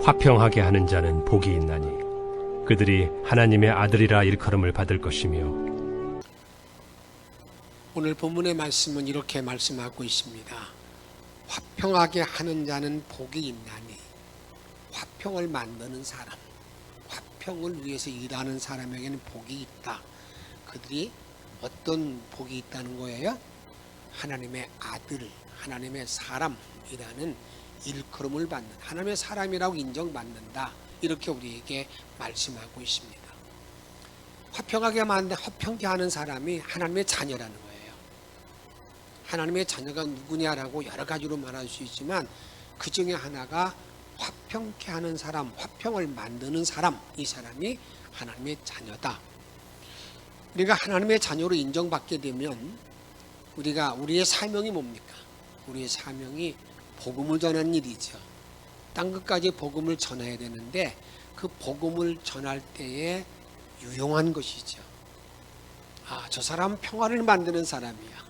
화평하게 하는 자는 복이 있나니 그들이 하나님의 아들이라 일컬음을 받을 것이며. 오늘 본문의 말씀은 이렇게 말씀하고 있습니다. 화평하게 하는 자는 복이 있나니, 화평을 만드는 사람, 화평을 위해서 일하는 사람에게는 복이 있다. 그들이 어떤 복이 있다는 거예요? 하나님의 아들, 하나님의 사람이라는 일컬음을 받는, 하나님의 사람이라고 인정받는다. 이렇게 우리에게 말씀하고 있습니다. 화평케 하는 사람이 하나님의 자녀라는 거예요. 하나님의 자녀가 누구냐라고 여러 가지로 말할 수 있지만 그 중에 하나가 화평케 하는 사람, 화평을 만드는 사람, 이 사람이 하나님의 자녀다. 우리가 하나님의 자녀로 인정받게 되면 우리의 사명이 뭡니까? 우리의 사명이 복음을 전하는 일이죠. 땅 끝까지 복음을 전해야 되는데 그 복음을 전할 때에 유용한 것이죠. 아, 저 사람 평화를 만드는 사람이야.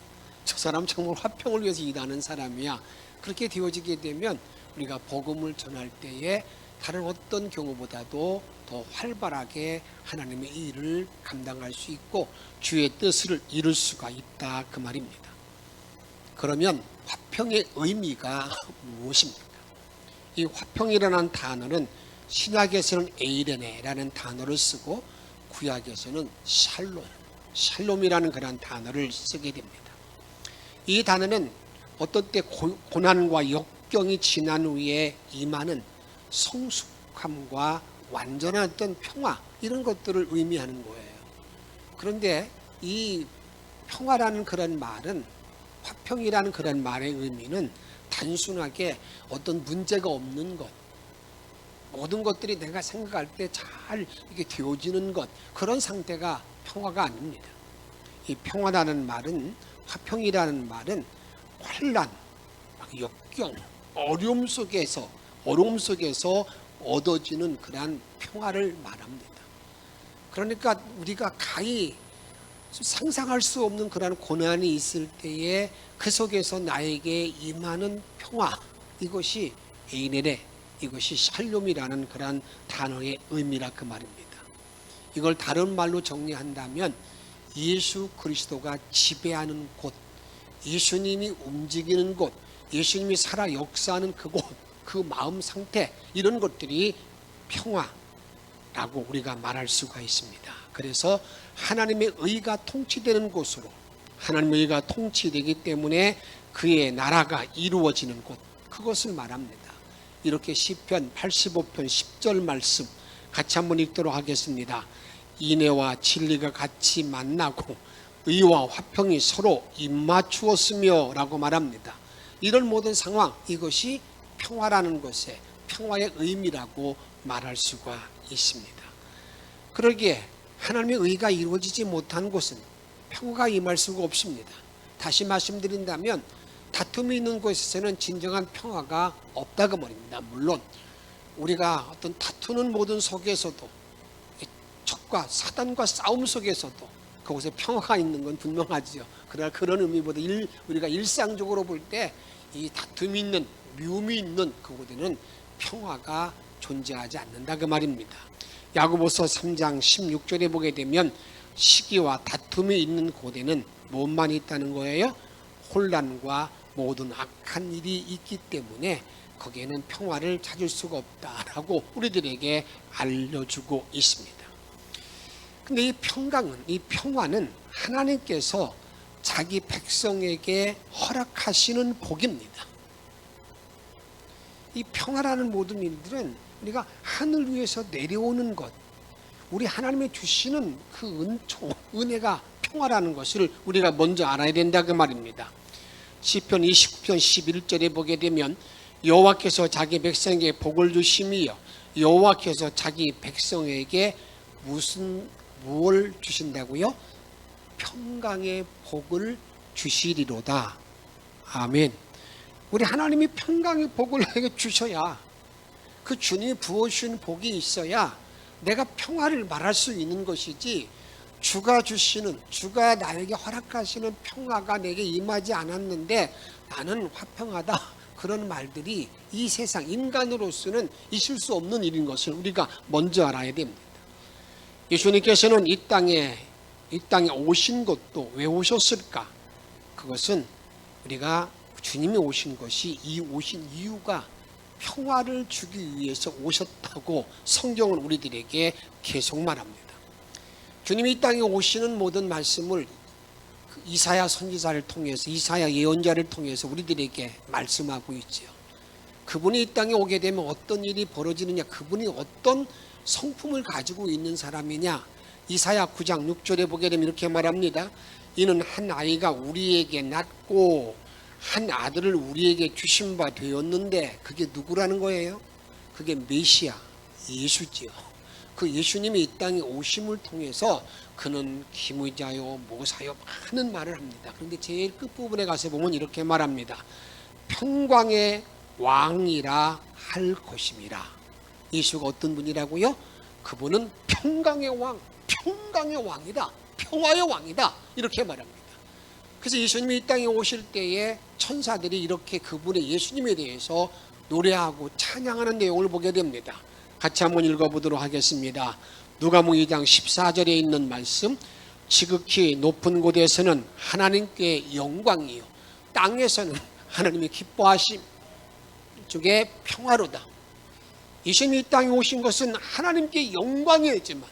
저 사람 정말 화평을 위해서 일하는 사람이야. 그렇게 되어지게 되면 우리가 복음을 전할 때에 다른 어떤 경우보다도 더 활발하게 하나님의 일을 감당할 수 있고 주의 뜻을 이룰 수가 있다, 그 말입니다. 그러면 화평의 의미가 무엇입니까? 이 화평이라는 단어는 신약에서는 에이레네라는 단어를 쓰고 구약에서는 샬롬이라는 그런 단어를 쓰게 됩니다. 이 단어는 어떤 때 고난과 역경이 지난 후에 임하는 성숙함과 완전한 어떤 평화, 이런 것들을 의미하는 거예요. 그런데 이 평화라는 그런 말은, 화평이라는 그런 말의 의미는 단순하게 어떤 문제가 없는 것, 모든 것들이 내가 생각할 때 잘 이게 되어지는 것, 그런 상태가 평화가 아닙니다. 이 평화라는 말은, 화평이라는 말은 환난, 역경, 어려움 속에서 얻어지는 그러한 평화를 말합니다. 그러니까 우리가 가히 상상할 수 없는 그러한 고난이 있을 때에 그 속에서 나에게 임하는 평화, 이것이 에이네레, 이것이 샬롬이라는 그러한 단어의 의미라, 그 말입니다. 이걸 다른 말로 정리한다면 예수 그리스도가 지배하는 곳, 예수님이 움직이는 곳, 예수님이 살아 역사하는 그곳, 그 마음 상태, 이런 것들이 평화라고 우리가 말할 수가 있습니다. 그래서 하나님의 의가 통치되는 곳으로, 하나님의 의가 통치되기 때문에 그의 나라가 이루어지는 곳, 그것을 말합니다. 이렇게 시편 85편 10절 말씀 같이 한번 읽도록 하겠습니다. 인애와 진리가 같이 만나고 의와 화평이 서로 입맞추었으며 라고 말합니다. 이런 모든 상황, 이것이 평화라는 것에 평화의 의미라고 말할 수가 있습니다. 그러기에 하나님의 의가 이루어지지 못한 곳은 평화가 임할 수가 없습니다. 다시 말씀드린다면 다툼이 있는 곳에서는 진정한 평화가 없다고 말입니다. 물론 우리가 어떤 다투는 모든 속에서도, 적과 사단과 싸움 속에서도 그곳에 평화가 있는 건 분명하지요. 그러나 그런 의미보다 우리가 일상적으로 볼 때 이 다툼이 있는, 미움이 있는 그곳에는 평화가 존재하지 않는다, 그 말입니다. 야고보서 3장 16절에 보게 되면 시기와 다툼이 있는 곳에는 무엇만 있다는 거예요? 혼란과 모든 악한 일이 있기 때문에 거기에는 평화를 찾을 수가 없다라고 우리들에게 알려주고 있습니다. 근데 이 평화는 하나님께서 자기 백성에게 허락하시는 복입니다. 이 평화라는 모든 일들은 우리가 하늘 위에서 내려오는 것, 우리 하나님이 주시는 그 은혜가 평화라는 것을 우리가 먼저 알아야 된다, 그 말입니다. 시편 29편 11절에 보게 되면 여호와께서 자기 백성에게 복을 주심이요, 여호와께서 자기 백성에게 무엇을 주신다고요? 평강의 복을 주시리로다. 아멘. 우리 하나님이 평강의 복을 내게 주셔야, 그 주님이 부어주신 복이 있어야 내가 평화를 말할 수 있는 것이지, 주가 나에게 허락하시는 평화가 내게 임하지 않았는데 나는 화평하다, 그런 말들이 이 세상 인간으로서는 있을 수 없는 일인 것을 우리가 먼저 알아야 됩니다. 예수님께서는 이 땅에 오신 것도 왜 오셨을까? 그것은 우리가 주님이 오신 것이 이 오신 이유가 평화를 주기 위해서 오셨다고 성경은 우리들에게 계속 말합니다. 주님이 이 땅에 오시는 모든 말씀을 이사야 선지자를 통해서, 이사야 예언자를 통해서 우리들에게 말씀하고 있지요. 그분이 이 땅에 오게 되면 어떤 일이 벌어지느냐, 그분이 어떤 성품을 가지고 있는 사람이냐. 이사야 9장 6절에 보게 되면 이렇게 말합니다. 이는 한 아이가 우리에게 낳고 한 아들을 우리에게 주신 바 되었는데, 그게 누구라는 거예요? 그게 메시아, 예수지요. 그 예수님이 이 땅에 오심을 통해서 그는 기무자요 모사요 많은 말을 합니다. 그런데 제일 끝부분에 가서 보면 이렇게 말합니다. 평강의 왕이라 할 것임이라. 예수가 어떤 분이라고요? 그분은 평강의 왕, 평강의 왕이다, 평화의 왕이다, 이렇게 말합니다. 그래서 예수님이 이 땅에 오실 때에 천사들이 이렇게 그분의 예수님에 대해서 노래하고 찬양하는 내용을 보게 됩니다. 같이 한번 읽어보도록 하겠습니다. 누가복음 2장 14절에 있는 말씀, 지극히 높은 곳에서는 하나님께 영광이요 땅에서는 하나님의 기뻐하심, 쪽에 평화로다. 예수님이 이 땅에 오신 것은 하나님께 영광이었지만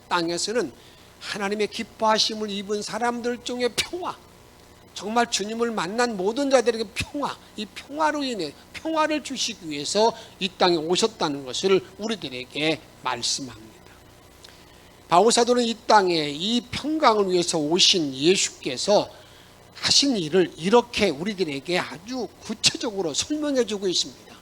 땅에서는 하나님의 기뻐하심을 입은 사람들 중에 평화, 정말 주님을 만난 모든 자들에게 평화, 이 평화로 인해 평화를 주시기 위해서 이 땅에 오셨다는 것을 우리들에게 말씀합니다. 바울사도는 이 땅에 이 평강을 위해서 오신 예수께서 하신 일을 이렇게 우리들에게 아주 구체적으로 설명해 주고 있습니다.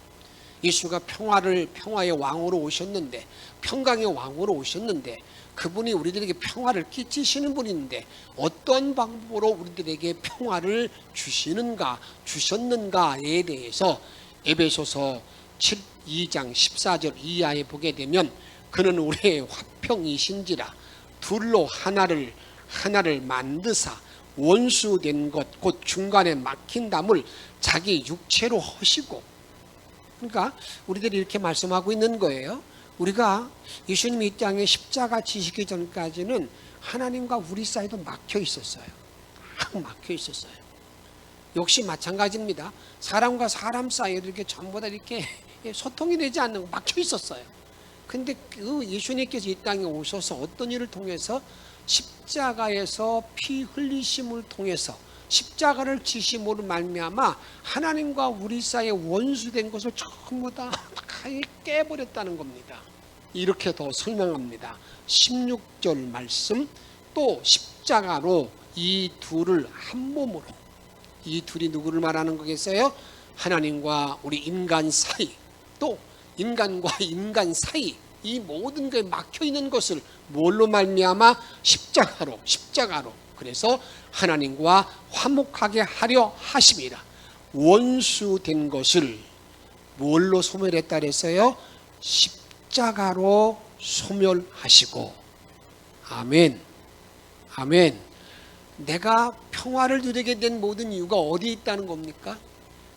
예수가 평화의 왕으로 오셨는데, 평강의 왕으로 오셨는데, 그분이 우리들에게 평화를 끼치시는 분인데 어떤 방법으로 우리들에게 평화를 주셨는가에 대해서 에베소서 2장 14절 이하에 보게 되면, 그는 우리의 화평이신지라 둘로 하나를 만드사 원수된 것 곧 중간에 막힌 담을 자기 육체로 허시고. 그러니까 우리들이 이렇게 말씀하고 있는 거예요. 우리가 예수님이 이 땅에 십자가 지시기 전까지는 하나님과 우리 사이도 막혀 있었어요. 막혀 있었어요. 역시 마찬가지입니다. 사람과 사람 사이에도 이렇게 전부 다 이렇게 소통이 되지 않는 거 막혀 있었어요. 근데 그 예수님께서 이 땅에 오셔서 어떤 일을 통해서 십자가에서 피 흘리심을 통해서 십자가를 지심으로 말미암아 하나님과 우리 사이에 원수된 것을 전부 다 깨버렸다는 겁니다. 이렇게 더 설명합니다. 16절 말씀, 또 십자가로 이 둘을 한 몸으로, 이 둘이 누구를 말하는 거겠어요? 하나님과 우리 인간 사이, 또 인간과 인간 사이, 이 모든 게 막혀 있는 것을 뭘로 말미암아? 십자가로. 그래서 하나님과 화목하게 하려 하심이라. 원수된 것을 뭘로 소멸했다 그랬어요? 십자가로 소멸하시고. 아멘. 내가 평화를 누리게 된 모든 이유가 어디에 있다는 겁니까?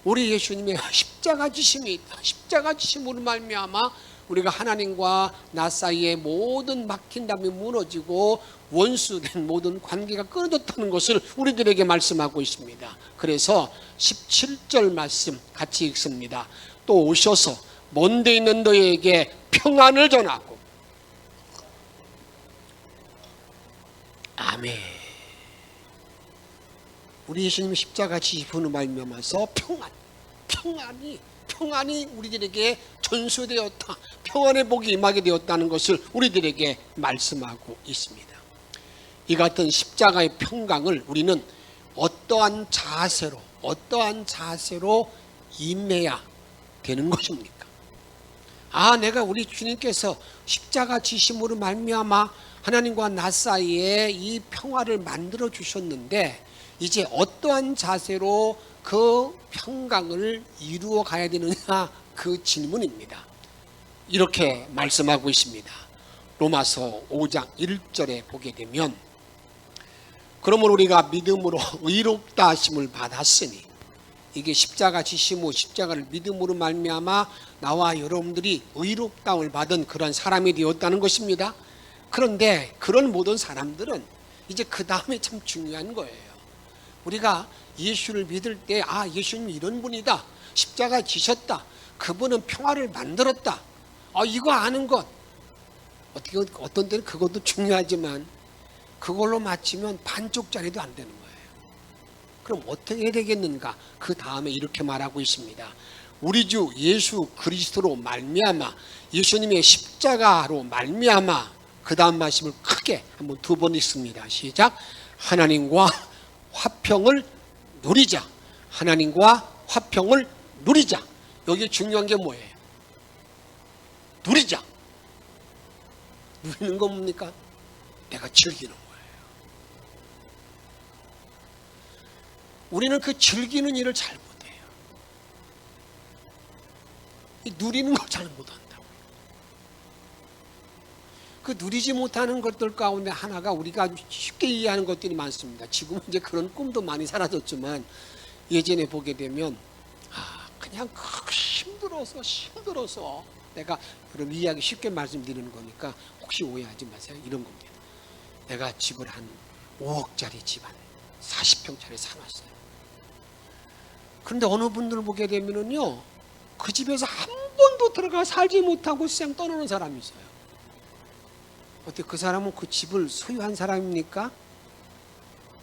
우리 예수님의 십자가 지심이 있다. 십자가 지심으로 말미암아 우리가 하나님과 나 사이의 모든 막힌 담이 무너지고 원수된 모든 관계가 끊어졌다는 것을 우리들에게 말씀하고 있습니다. 그래서 17절 말씀 같이 읽습니다. 또 오셔서 먼데 있는 너희에게 평안을 전하고. 아멘. 우리 예수님 십자가 지심으로 말미암아서 평안이 우리들에게 전수되었다. 평안의 복이 임하게 되었다는 것을 우리들에게 말씀하고 있습니다. 이 같은 십자가의 평강을 우리는 어떠한 자세로 임해야 되는 것입니까? 내가 우리 주님께서 십자가 지심으로 말미암아 하나님과 나 사이에 이 평화를 만들어 주셨는데, 이제 어떠한 자세로 그 평강을 이루어 가야 되느냐, 그 질문입니다. 이렇게 말씀하고 있습니다. 로마서 5장 1절에 보게 되면, 그러므로 우리가 믿음으로 의롭다 하심을 받았으니 이게 십자가 지심으로 십자가를 믿음으로 말미암아 나와 여러분들이 의롭다움을 받은 그런 사람이 되었다는 것입니다. 그런데 그런 모든 사람들은 이제 그 다음에 참 중요한 거예요. 우리가 예수를 믿을 때 예수님 이런 분이다, 십자가 지셨다, 그분은 평화를 만들었다, 이거 아는 것, 어떤 때는 그것도 중요하지만 그걸로 맞추면 반쪽짜리도 안 되는 거예요. 그럼 어떻게 해야 되겠는가? 그 다음에 이렇게 말하고 있습니다. 우리 주 예수 그리스도로 말미암아, 예수님의 십자가로 말미암아, 그 다음 말씀을 크게 한번 2번 읽습니다. 시작. 하나님과 화평을 누리자. 하나님과 화평을 누리자. 여기 중요한 게 뭐예요? 누리자. 누리는 건 뭡니까? 내가 즐기는 거예요. 우리는 그 즐기는 일을 잘 못해요. 누리는 걸 잘 못한다고요. 그 누리지 못하는 것들 가운데 하나가 우리가 쉽게 이해하는 것들이 많습니다. 지금은 이제 그런 꿈도 많이 사라졌지만 예전에 보게 되면 그냥 힘들어서 내가 여러분 이야기 쉽게 말씀드리는 거니까 혹시 오해하지 마세요. 이런 겁니다. 내가 집을 한 5억짜리 집 한 40평짜리 사놨어요. 그런데 어느 분들 보게 되면은요, 그 집에서 한 번도 들어가 살지 못하고 쌩 떠나는 사람이 있어요. 어떻게 그 사람은 그 집을 소유한 사람입니까?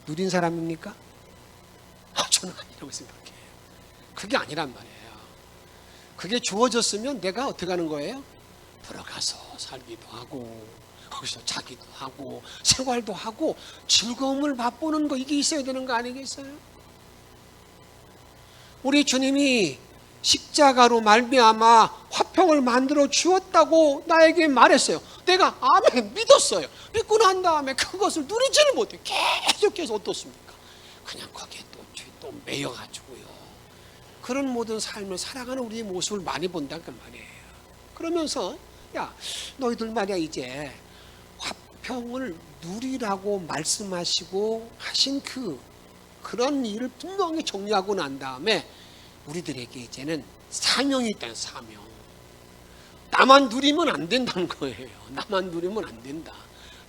누린 사람입니까? 저는 아니라고 생각해요. 그게 아니란 말이에요. 그게 주어졌으면 내가 어떻게 하는 거예요? 들어가서 살기도 하고 거기서 자기도 하고 생활도 하고 즐거움을 맛보는 거, 이게 있어야 되는 거 아니겠어요? 우리 주님이 십자가로 말미암아 화평을 만들어 주었다고 나에게 말했어요. 내가 아멘 믿었어요. 믿고 난 다음에 그것을 누리지를 못해. 계속해서 어떻습니까? 그냥 거기에 또 매여가지고요. 그런 모든 삶을 살아가는 우리의 모습을 많이 본다는 말이에요. 그러면서 너희들 말이야, 이제 화평을 누리라고 말씀하시고 하신 그런 일을 분명히 정리하고 난 다음에 우리들에게 이제는 사명이 있다는 사명. 나만 누리면 안 된다는 거예요. 나만 누리면 안 된다.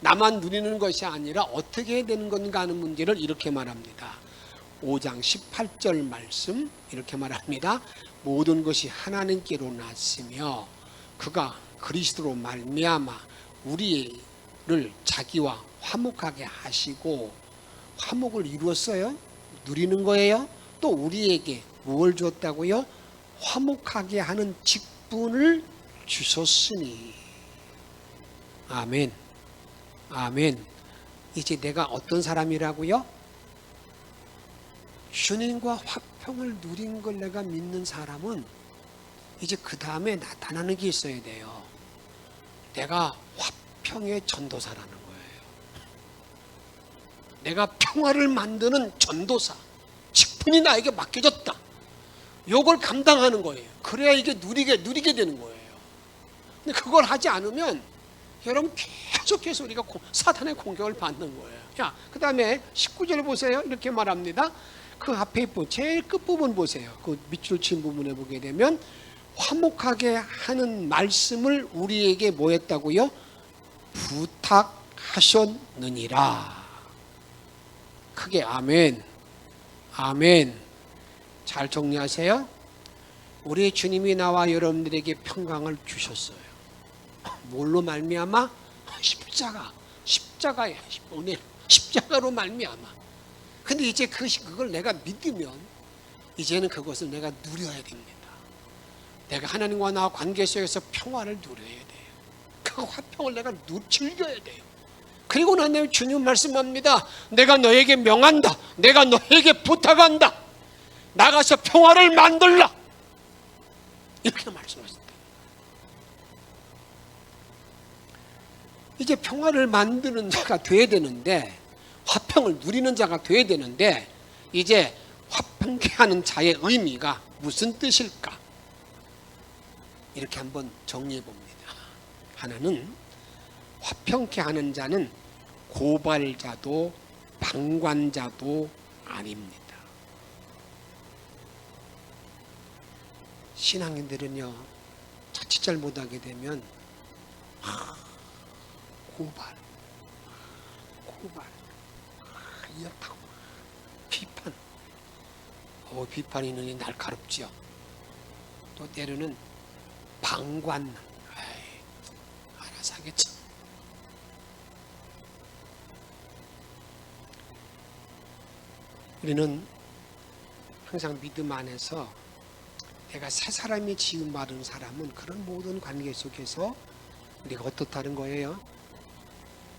나만 누리는 것이 아니라 어떻게 해야 되는 건가 하는 문제를 이렇게 말합니다. 5장 18절 말씀 이렇게 말합니다. 모든 것이 하나님께로 났으며 그가 그리스도로 말미암아 우리를 자기와 화목하게 하시고, 화목을 이루었어요. 누리는 거예요. 또 우리에게 무엇을 줬다고요? 화목하게 하는 직분을 주셨으니. 아멘. 아멘. 이제 내가 어떤 사람이라고요? 주님과 화평을 누린 걸 내가 믿는 사람은 이제 그 다음에 나타나는 게 있어야 돼요. 내가 화평의 전도사라는 거예요. 내가 평화를 만드는 전도사, 직분이 나에게 맡겨졌다. 요걸 감당하는 거예요. 그래야 이게 누리게 되는 거예요. 근데 그걸 하지 않으면 여러분 계속해서 우리가 사탄의 공격을 받는 거예요. 그 다음에 19절 보세요. 이렇게 말합니다. 그 앞에 제일 끝부분 보세요. 그 밑줄 친 부분에 보게 되면 화목하게 하는 말씀을 우리에게 뭐 했다고요? 부탁하셨느니라. 크게 아멘. 아멘. 잘 정리하세요. 우리 주님이 나와 여러분들에게 평강을 주셨어요. 뭘로 말미암아? 십자가에 은혜, 십자가로 말미암아. 근데 이제 그걸 내가 믿으면 이제는 그것을 내가 누려야 됩니다. 내가 하나님과 나와 관계 속에서 평화를 누려야 돼요. 그 화평을 내가 즐겨야 돼요. 그리고 난 다음에 주님 말씀합니다. 내가 너에게 명한다. 내가 너에게 부탁한다. 나가서 평화를 만들라. 이렇게 말씀하셨다. 이제 평화를 만드는 자가 돼야 되는데, 화평을 누리는 자가 돼야 되는데, 이제 화평케 하는 자의 의미가 무슨 뜻일까? 이렇게 한번 정리해 봅니다. 하나는 화평케 하는 자는 고발자도 방관자도 아닙니다. 신앙인들은요, 자칫 잘못하게 되면 고발, 이렇다고 비판, 비판이 눈이 날카롭지요. 또 때로는 방관, 알아서 하겠죠. 우리는 항상 믿음 안에서 내가 새 사람이 지음 받은 사람은 그런 모든 관계 속에서 우리가 어떻다는 거예요?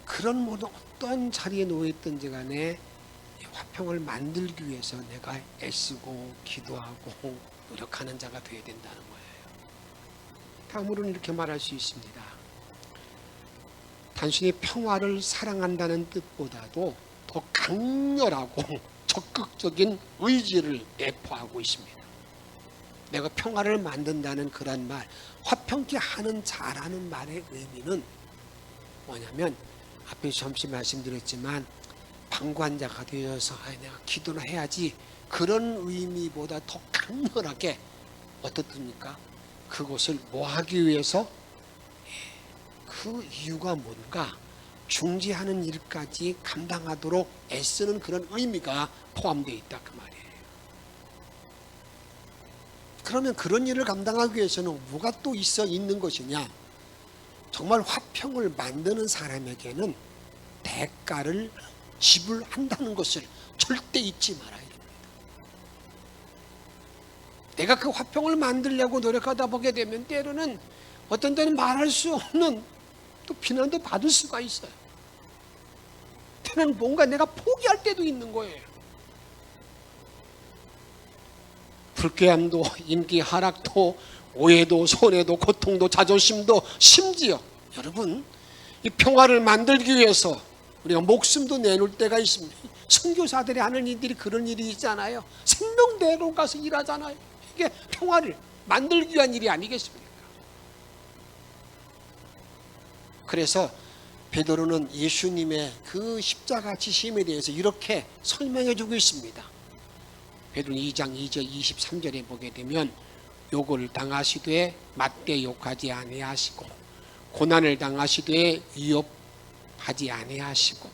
그런 모든 어떤 자리에 놓여있든지 간에 화평을 만들기 위해서 내가 애쓰고 기도하고 노력하는 자가 되어야 된다는 거예요. 다음으로는 이렇게 말할 수 있습니다. 단순히 평화를 사랑한다는 뜻보다도 더 강렬하고 적극적인 의지를 내포하고 있습니다. 내가 평화를 만든다는 그런 말, 화평케 하는 자라는 말의 의미는 뭐냐면 앞에 잠시 말씀드렸지만 방관자가 되어서 내가 기도나 해야지, 그런 의미보다 더 강렬하게 어떻습니까? 그것을 뭐 하기 위해서? 그 이유가 뭔가 중지하는 일까지 감당하도록 애쓰는 그런 의미가 포함되어 있다, 그 말이에요. 그러면 그런 일을 감당하기 위해서는 뭐가 또 있는 것이냐? 정말 화평을 만드는 사람에게는 대가를 지불한다는 것을 절대 잊지 말아야 됩니다. 내가 그 화평을 만들려고 노력하다 보게 되면 때로는 어떤 때는 말할 수 없는 또 비난도 받을 수가 있어요. 때로는 뭔가 내가 포기할 때도 있는 거예요. 불쾌함도, 인기 하락도, 오해도, 손해도, 고통도, 자존심도, 심지어 여러분, 이 평화를 만들기 위해서 우리가 목숨도 내놓을 때가 있습니다. 선교사들이 하는 일들이 그런 일이 있잖아요. 생명대로 가서 일하잖아요. 이게 평화를 만들기 위한 일이 아니겠습니까? 그래서 베드로는 예수님의 그 십자가 지심에 대해서 이렇게 설명해 주고 있습니다. 베드로는 2장 2절 23절에 보게 되면 욕을 당하시되 맞대 욕하지 아니하시고 고난을 당하시되 위협하지 아니하시고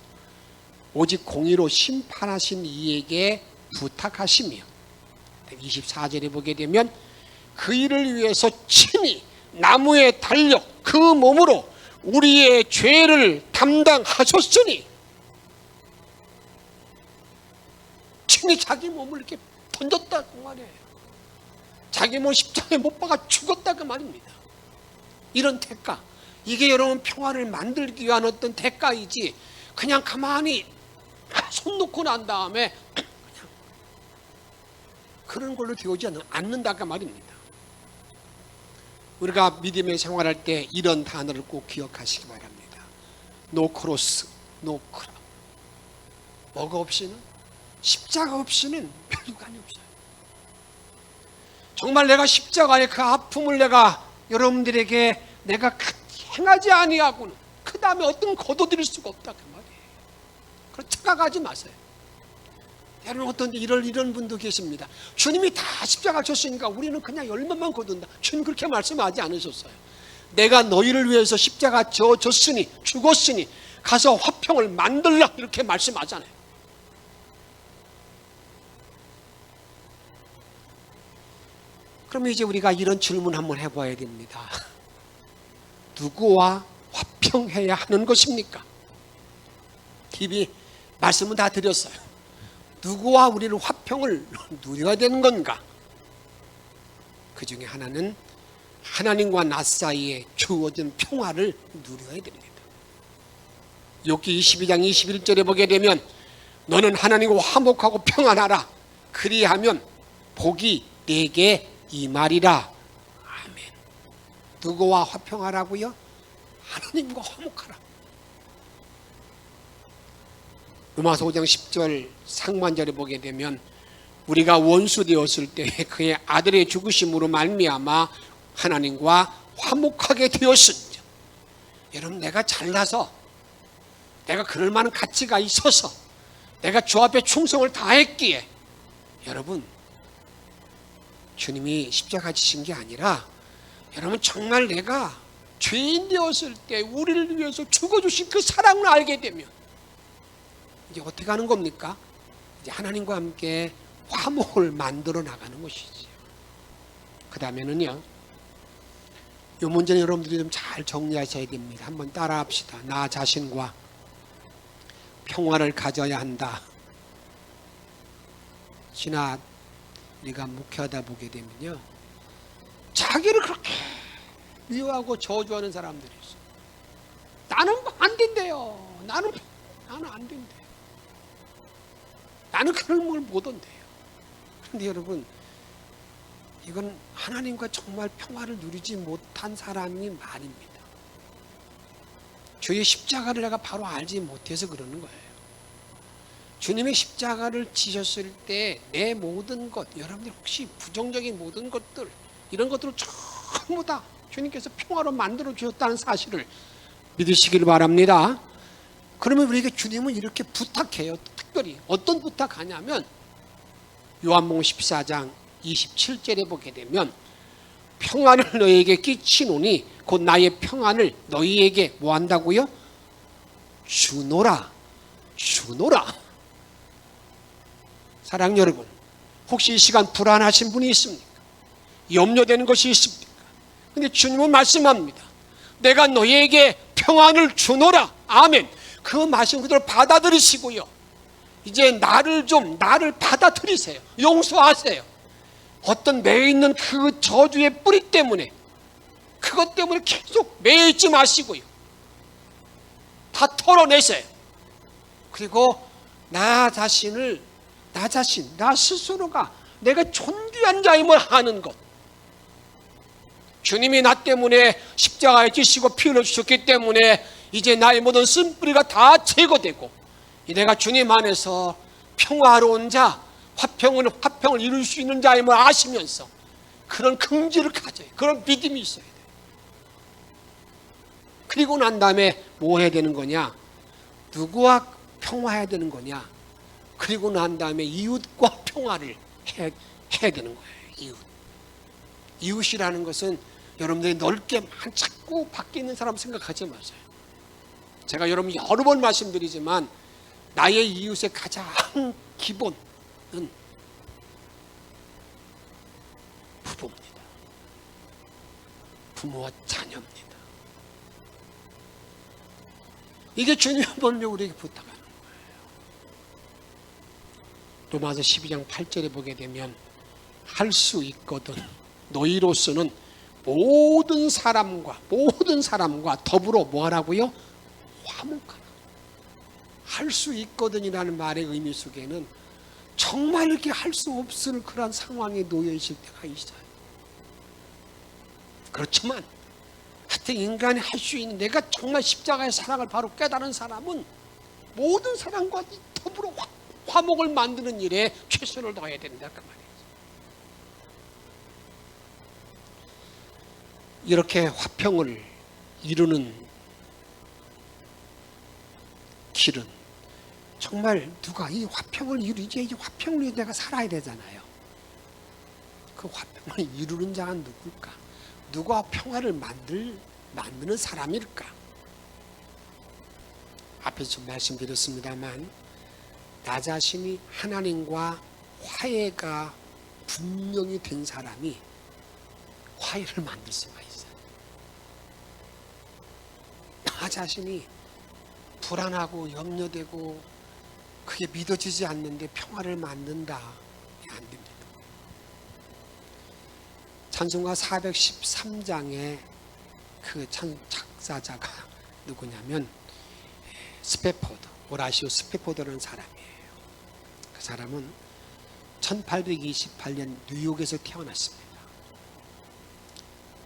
오직 공의로 심판하신 이에게 부탁하시며 24절에 보게 되면 그 일을 위해서 친히 나무에 달려 그 몸으로 우리의 죄를 담당하셨으니, 친히 자기 몸을 이렇게 던졌다 그 말이에요. 자기 몸 십자가에 못 박아 죽었다 그 말입니다. 이런 대가, 이게 여러분 평화를 만들기 위한 어떤 대가이지 그냥 가만히 손 놓고 난 다음에 그냥 그런 걸로 되어오지 않는다 그 말입니다. 우리가 믿음의 생활할 때 이런 단어를 꼭 기억하시기 바랍니다. 노 크로스, 노 크라. 뭐가 없이는, 십자가 없이는 별유관이 없어요. 정말 내가 십자가의 그 아픔을 내가 여러분들에게 내가 행하지 아니하고는 그 다음에 어떤 거둬들일 수가 없다 그 말이에요. 그렇게 착각하지 마세요. 여러분 어떤 이런 분도 계십니다. 주님이 다 십자가 졌으니까 우리는 그냥 열매만 거둔다. 주님 그렇게 말씀하지 않으셨어요. 내가 너희를 위해서 십자가 졌으니 죽었으니 가서 화평을 만들라 이렇게 말씀하잖아요. 그럼 이제 우리가 이런 질문 한번 해봐야 됩니다. 누구와 화평해야 하는 것입니까? TV 말씀은 다 드렸어요. 누구와 우리는 화평을 누려야 되는 건가? 그 중에 하나는 하나님과 나 사이에 주어진 평화를 누려야 됩니다. 욥기 22장 21절에 보게 되면 너는 하나님과 화목하고 평안하라. 그리하면 복이 내게 임하리라. 아멘. 누구와 화평하라고요? 하나님과 화목하라. 로마서 5장 10절 상반절에 보게 되면 우리가 원수 되었을 때 그의 아들의 죽으심으로 말미암아 하나님과 화목하게 되었으니. 여러분 내가 잘나서 내가 그럴 만한 가치가 있어서 내가 주 앞에 충성을 다했기에 여러분 주님이 십자가 지신 게 아니라 여러분 정말 내가 죄인 되었을 때 우리를 위해서 죽어주신 그 사랑을 알게 되면 이제 어떻게 하는 겁니까? 이제 하나님과 함께 화목을 만들어 나가는 것이지요. 그 다음에는요, 이 문제는 여러분들이 좀 잘 정리하셔야 됩니다. 한번 따라 합시다. 나 자신과 평화를 가져야 한다. 지나 우리가 목회하다 보게 되면요, 자기를 그렇게 미워하고 저주하는 사람들이 있어요. 나는 안 된대요. 나는 안 된대요. 나는 그런 걸 못 온대요. 그런데 여러분, 이건 하나님과 정말 평화를 누리지 못한 사람이 말입니다. 주의 십자가를 내가 바로 알지 못해서 그러는 거예요. 주님의 십자가를 지셨을 때 내 모든 것, 여러분들 혹시 부정적인 모든 것들, 이런 것들을 전부 다 주님께서 평화로 만들어 주셨다는 사실을 믿으시길 바랍니다. 그러면 우리에게 주님은 이렇게 부탁해요. 특별히 어떤 부탁하냐면 요한복음 14장 27절에 보게 되면 평안을 너희에게 끼치노니 곧 나의 평안을 너희에게 뭐 한다고요? 주노라. 사랑 여러분, 혹시 이 시간 불안하신 분이 있습니까? 염려되는 것이 있습니까? 근데 주님은 말씀합니다. 내가 너희에게 평안을 주노라. 아멘. 그 말씀 그대로 받아들이시고요, 이제 나를 받아들이세요. 용서하세요. 어떤 매여 있는 그 저주의 뿌리 때문에, 그것 때문에 계속 매여 있지 마시고요, 다 털어내세요. 그리고 나 스스로가 내가 존귀한 자임을 아는 것, 주님이 나 때문에 십자가에 지시고 피 흘려주셨기 때문에 이제 나의 모든 쓴뿌리가 다 제거되고 내가 주님 안에서 평화로운 자, 화평을 이룰 수 있는 자임을 아시면서 그런 긍지를 가져요. 그런 믿음이 있어야 돼요. 그리고 난 다음에 뭐 해야 되는 거냐? 누구와 평화해야 되는 거냐? 그리고 난 다음에 이웃과 평화를 해야 되는 거예요. 이웃이라는 것은 여러분들이 넓게 자꾸 밖에 있는 사람 생각하지 마세요. 제가 여러분 여러 번 말씀드리지만 나의 이웃의 가장 기본은 부부입니다. 부모와 자녀입니다. 이게 주님의 먼저 우리에게 부탁하는 거예요. 로마서 12장 8절에 보게 되면 할 수 있거든 너희로서는 모든 사람과 더불어 뭐 하라고요? 화목하라. 할 수 있거든이라는 말의 의미 속에는 정말 이렇게 할 수 없을 그런 상황에 놓여 있을 때가 있어요. 그렇지만 하여튼 인간이 할 수 있는, 내가 정말 십자가의 사랑을 바로 깨달은 사람은 모든 사람과 더불어 화목을 만드는 일에 최선을 다해야 된다, 그 말이에요. 이렇게 화평을 이루는 길은 정말 누가 이 화평을 이루지, 이 화평을 위해 내가 살아야 되잖아요. 그 화평을 이루는 자가 누굴까? 누가 평화를 만드는 사람일까? 앞에서 좀 말씀드렸습니다만 나 자신이 하나님과 화해가 분명히 된 사람이 화해를 만들 수가 있어요. 나 자신이 불안하고 염려되고 그게 믿어지지 않는데 평화를 만든다, 안 됩니다. 찬송가 413장의 그 작사자가 누구냐면 스페포드, 오라시오 스페포드라는 사람이에요. 그 사람은 1828년 뉴욕에서 태어났습니다.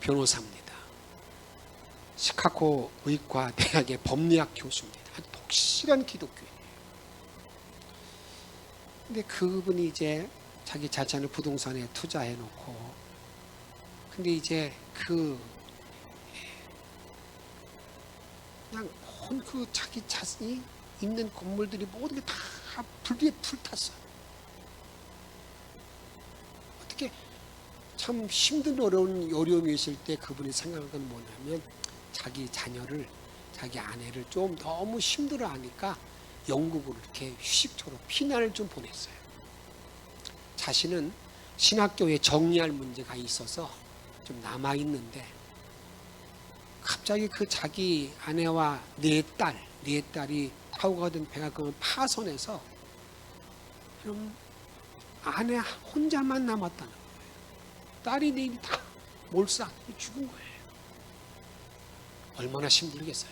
변호사입니다. 시카고 의과 대학의 법리학 교수입니다. 아주 독실한 기독교인이에요. 근데 그분이 이제 자기 자산을 부동산에 투자해 놓고, 근데 이제 그냥 그 자기 자신이 있는 건물들이 모든 게 다 불 위에 불탔어요. 어떻게 참 힘든 어려움이 있을 때 그분이 생각한 건 뭐냐면 자기 자녀를, 자기 아내를 좀 너무 힘들어하니까 영국으로 이렇게 휴식처로 피난을 좀 보냈어요. 자신은 신학교에 정리할 문제가 있어서 좀 남아있는데 갑자기 그 자기 아내와 네 딸이 타고 가던 배가 그 파손해서 그럼 아내 혼자만 남았다는 거예요. 딸이 내일이 다 몰살하고 죽은 거예요. 얼마나 힘들겠어요.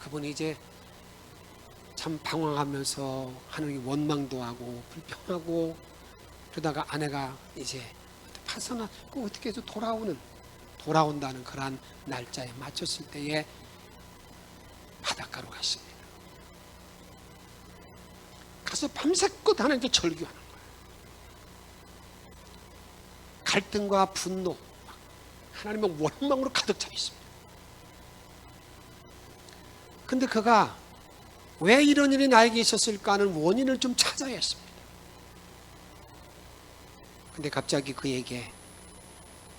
그분이 이제 참 방황하면서 하나님 원망도 하고 불평하고 그러다가 아내가 이제 파산하고 어떻게 해서 돌아온다는 그러한 날짜에 맞췄을 때에 바닷가로 갔습니다. 가서 밤새껏 하나님께 절규하는 거예요. 갈등과 분노, 하나님의 원망으로 가득 차 있습니다. 근데 그가 왜 이런 일이 나에게 있었을까 하는 원인을 좀 찾아야 했습니다. 근데 갑자기 그에게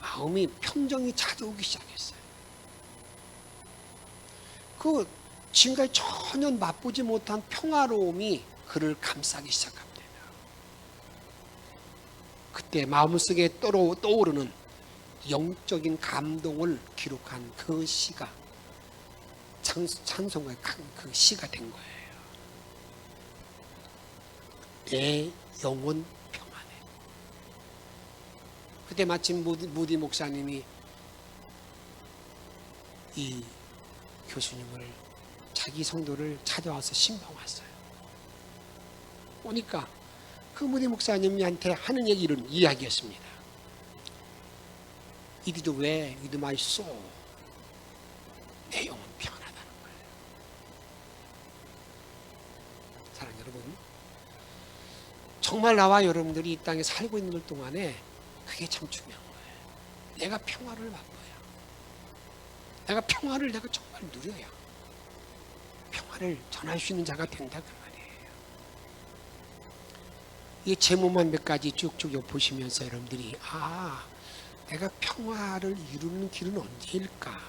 마음이 평정이 찾아오기 시작했어요. 그 지금까지 전혀 맛보지 못한 평화로움이 그를 감싸기 시작합니다. 그때 마음속에 떠오르는 영적인 감동을 기록한 그 시가 찬송가의 그 시가 된 거예요. 내 영혼 평안해. 그때 마침 무디 목사님이 이 교수님을 자기 성도를 찾아와서 신방 왔어요. 오니까 그 무디 목사님한테 하는 얘기를 이야기했습니다. 이리도 왜 이리 마이소 내 영혼 평안하다는 거예요. 사랑하는 여러분, 정말 나와 여러분들이 이 땅에 살고 있는 것 동안에 그게 참 중요한 거예요. 내가 평화를 맛보야. 내가 평화를 내가 정말 누려야 평화를 전할 수 있는 자가 된다 그 말이에요. 이 제목만 몇 가지 쭉쭉 보시면서 여러분들이 내가 평화를 이루는 길은 언제일까?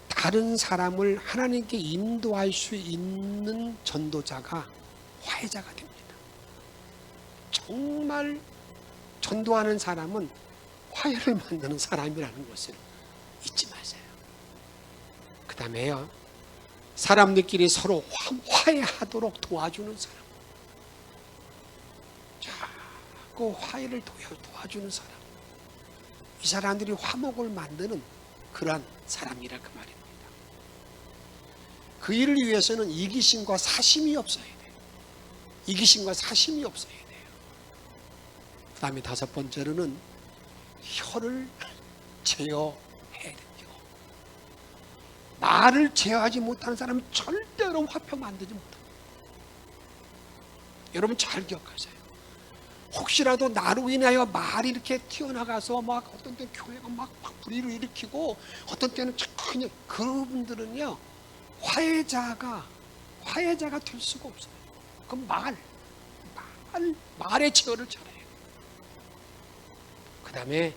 다른 사람을 하나님께 인도할 수 있는 전도자가 화해자가 됩니다. 정말 전도하는 사람은 화해를 만드는 사람이라는 것을 잊지 마세요. 그 다음에요, 사람들끼리 서로 화해하도록 도와주는 사람, 자꾸 화해를 도와주는 사람, 이 사람들이 화목을 만드는 그러한 사람이라 그 말입니다. 그 일을 위해서는 이기심과 사심이 없어야 돼요. 이기심과 사심이 없어야 돼요. 그 다음에 다섯 번째로는 혀를 제어해야 돼요. 말을 제어하지 못하는 사람은 절대로 화평 만들지 못합니다. 여러분 잘 기억하세요. 혹시라도 나로 인하여 말이 이렇게 튀어나가서 막 어떤 때 교회가 막 불의를 일으키고 어떤 때는 전혀 그분들은요 화해자가 될 수가 없어요. 그 말의 제어를 잘해요. 그 다음에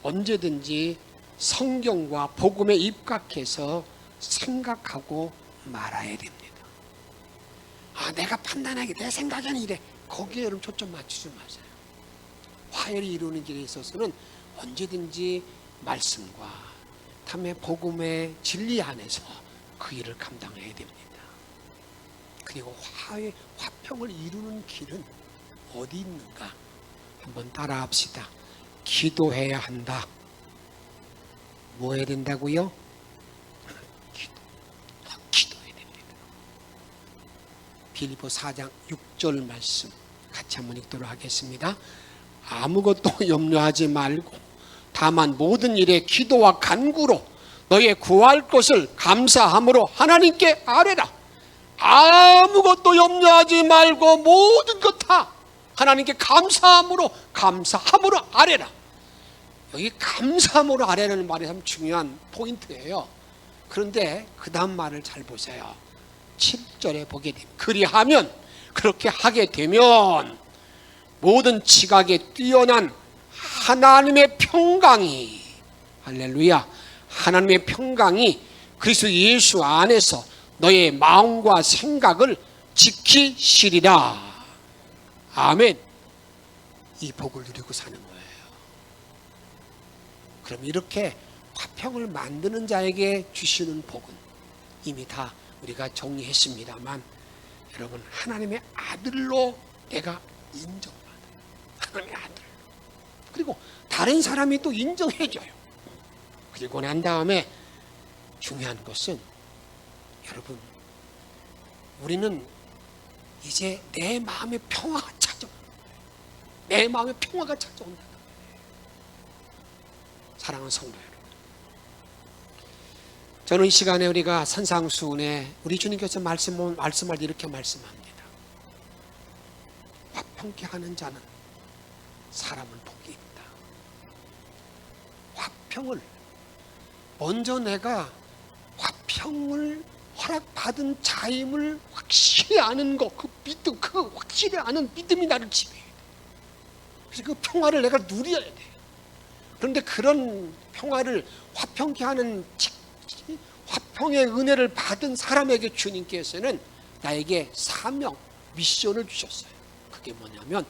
언제든지 성경과 복음에 입각해서 생각하고 말아야 됩니다. 내가 판단하기, 내 생각에는 이래. 거기에 여러분 초점 맞추지 마세요. 화해를 이루는 길에 있어서는 언제든지 말씀과 다음에 복음의 진리 안에서 그 일을 감당해야 됩니다. 그리고 화평을 이루는 길은 어디 있는가? 한번 따라합시다. 기도해야 한다. 뭐 해야 된다고요? 기도해야 됩니다. 빌립보 4장 6절 말씀 같이 한번 읽도록 하겠습니다. 아무것도 염려하지 말고 다만 모든 일에 기도와 간구로 너의 구할 것을 감사함으로 하나님께 아뢰라. 아무것도 염려하지 말고 모든 것 다 하나님께 감사함으로 아뢰라. 여기 감사함으로 아뢰라는 말이 참 중요한 포인트예요. 그런데 그 다음 말을 잘 보세요. 7절에 보게 됩니다. 그렇게 하게 되면 모든 지각에 뛰어난 하나님의 평강이, 할렐루야, 하나님의 평강이 그리스도 예수 안에서 너의 마음과 생각을 지키시리라. 아멘. 이 복을 누리고 사는 거예요. 그럼 이렇게 화평을 만드는 자에게 주시는 복은 이미 다 우리가 정리했습니다만, 여러분, 하나님의 아들로 내가 인정받아요. 하나님의 아들. 그리고 다른 사람이 또 인정해줘요. 그리고 난 다음에 중요한 것은, 여러분, 우리는 이제 내 마음의 평화가 찾아온다. 내 마음의 평화가 찾아온다. 사랑하는 성도 여러분, 저는 이 시간에 우리가 산상수훈에 우리 주님께서 말씀할 때 이렇게 말씀합니다. 화평케 하는 자는 사람은 복이 있다. 화평을, 먼저 내가 화평을 허락받은 자임을 확실히 아는 것, 그 믿음, 그 확실히 아는 믿음이 나를 지배해야 돼. 그래서 그 평화를 내가 누려야 돼. 그런데 그런 평화를 화평케 하는 화평의 은혜를 받은 사람에게 주님께서는 나에게 사명, 미션을 주셨어요. 그게 뭐냐면,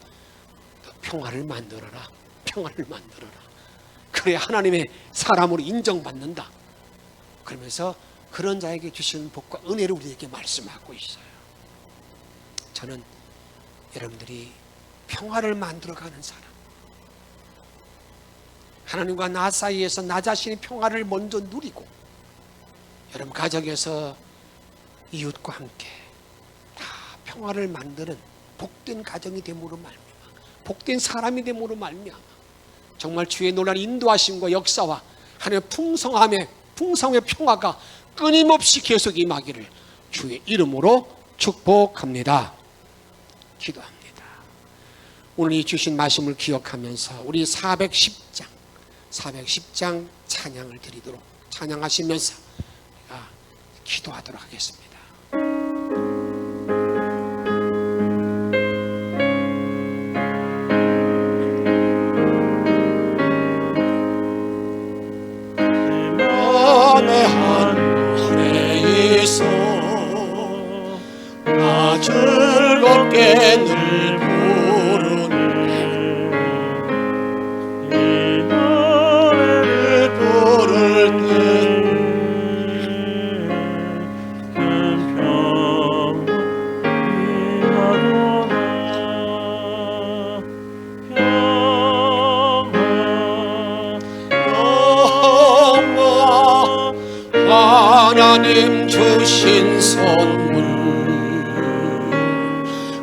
평화를 만들어라. 평화를 만들어라. 그래야 하나님의 사람으로 인정받는다. 그러면서 그런 자에게 주시는 복과 은혜를 우리에게 말씀하고 있어요. 저는 여러분들이 평화를 만들어가는 사람, 하나님과 나 사이에서 나 자신이 평화를 먼저 누리고, 여러분 가정에서 이웃과 함께 다 평화를 만드는 복된 가정이 됨으로 말미암아, 복된 사람이 됨으로 말미암아, 정말 주의 놀라운 인도하심과 역사와 하나님의 풍성의 평화가 끊임없이 계속 임하기를 주의 이름으로 축복합니다. 기도합니다. 오늘 이 주신 말씀을 기억하면서 우리 410장 찬양을 드리도록, 찬양하시면서 우리가 기도하도록 하겠습니다. 나 즐겁게 늘 부르네. 이 노래를 부를 때 큰 평안이 나도다. 평안 하나님 주신 선물,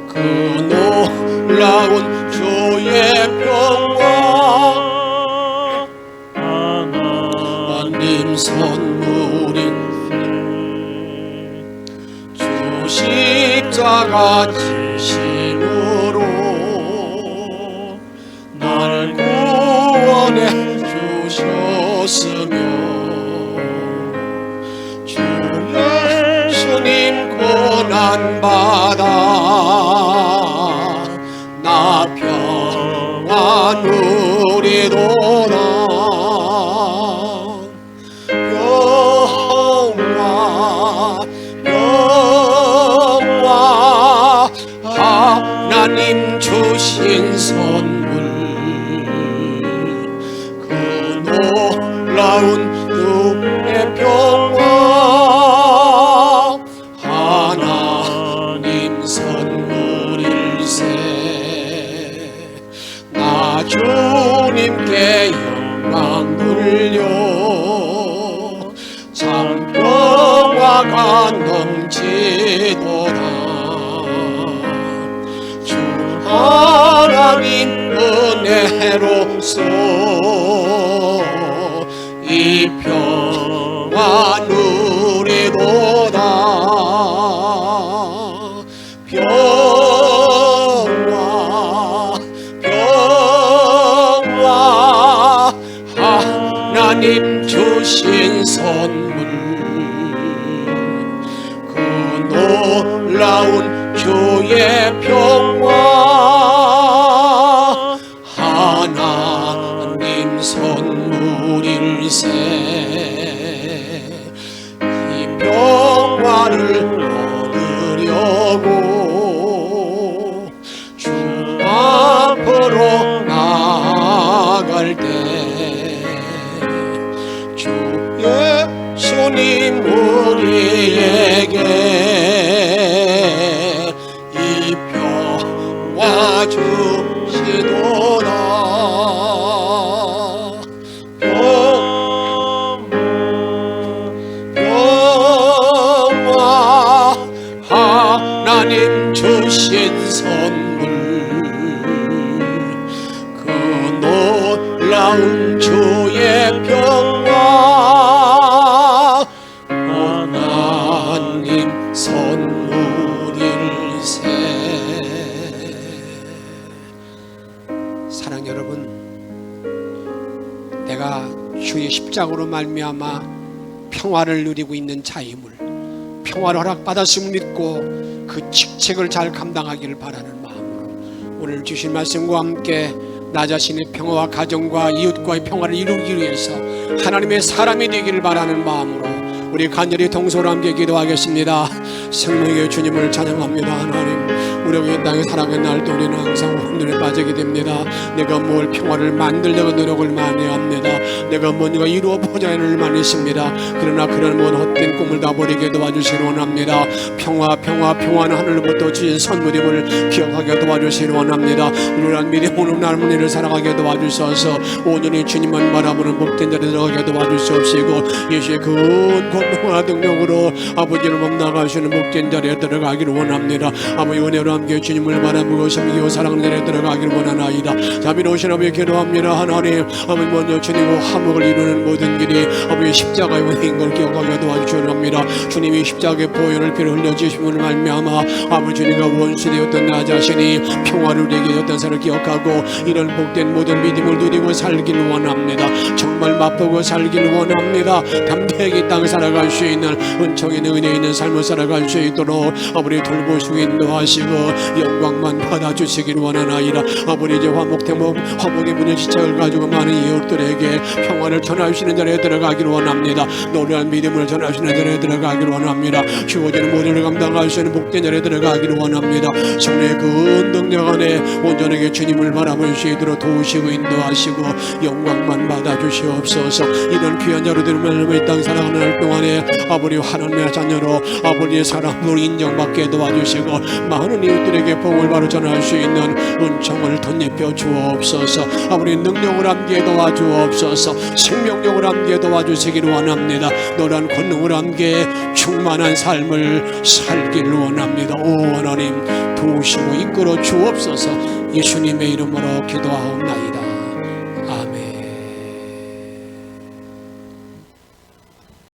그 놀라운 주의 평화, 하나님 선물인 주 십자가 지심으로 날 구원해 주셨으며, 주 예수님 고난받아 나 평화 누리도다. 평화 하나님 주신 선물, 그 놀라운 주의 평화, 하나님 선물일세. 나 주님께 영광 돌려 참 평화가 넘치도다. 주 하나님 은혜로서 이 평화 누리도다. 평화 하나님 주신 선물, 그 놀라운 주의 평화, 선물일세. 이 평화를 얻으려고 주 앞으로 나아갈 때 주 예수님 우리에게 이 평화 주시도다. 평화 하나님 주신 선물, 그 놀라운 주의 평화 하나님 선물일세. 사랑 여러분, 내가 주의 십자가로 말미암아 평화를 누리고 있는 자임을, 평화를 허락받았음을 믿고 그 직책을 잘 감당하기를 바라는 마음으로 오늘 주신 말씀과 함께 나 자신의 평화와 가정과 이웃과의 평화를 이루기 위해서 하나님의 사람이 되기를 바라는 마음으로 우리 간절히 동서로 함께 기도하겠습니다. 생명의 주님을 찬양합니다. 하나님, 우리가 이 땅에 살아가는 날도 우리는 항상 혼돈에 빠지게 됩니다. 내가 뭘 평화를 만들려고 노력을 많이 합니다. 내가 뭔가 이루어보자 하는 일만 있습니다. 그러나 그런 모든 헛된 꿈을 다 버리게 도와주시기 원합니다. 평화는 하늘로부터 주신 선물임을 기억하게 도와주시기 원합니다. 우리란 미래 오는 날문의를 살아가게 도와주셔서 온전히 주님만 바라보는 복된 자리에 들어가게 도와주시옵시고 예수의 그 권능과 능력으로 아버지를 몸나가시는 복된 자리에 들어가기를 원합니다. 아버지 은혜로 함께 주님을 바라보고 섬기고 사랑하는 자리에 들어가기를 원하나이다. 자비로우신 아버지 기도합니다. 하나님, 아버지 먼저 주님과 화목을 이루는 모든 길이 아버지 십자가의 은혜인 걸 기억하게 도와주시옵니다. 주님이 십자가의 보혈을 피를 흘려주심을 말미암아 아버지 주님과 원수되었던 나 자신이 평화를 누리게 되었던 사를 기억하고 이런 복된 모든 믿음을 누리고 살기를 원합니다. 정말 맛보고 살기를 원합니다. 담대하게 땅을 살아갈 수 있는 은총의 은혜 있는 삶을 살아갈 수 있도록 아버지 돌보시고 인도하시고 영광만 받아주시길 원하나이다. 아버지 이제 화목의 문의 지책을 가지고 많은 이웃들에게 평화를 전하시는 자리에 들어가기를 원합니다. 노래한 믿음을 전하시는 자리에 들어가기를 원합니다. 주어지는 모든 감당할 수 있는 복된 자리에 들어가기를 원합니다. 성령의 그 능력 안에 온전하게 주님을 바라볼 수 있도록 도우시고 인도하시고 영광만 받아주시옵소서. 이런 귀한 자료들을 이 땅 살아가는 날 동안에 아버지 하나님의 자녀로 아버지의 사랑으로 인정받게 도와주시고 많은 이웃들에게 복을 바로 전할 수 있는 은총을 덧입혀 주옵소서. 아버지 능력을 함께 도와주옵소서. 생명력을 함께 도와주시기를 원합니다. 노란 권능을 함께 충만한 삶을 살기를 원합니다. 오 하나님, 도우시고 이끌어 주옵소서. 예수님의 이름으로 기도하옵나이다.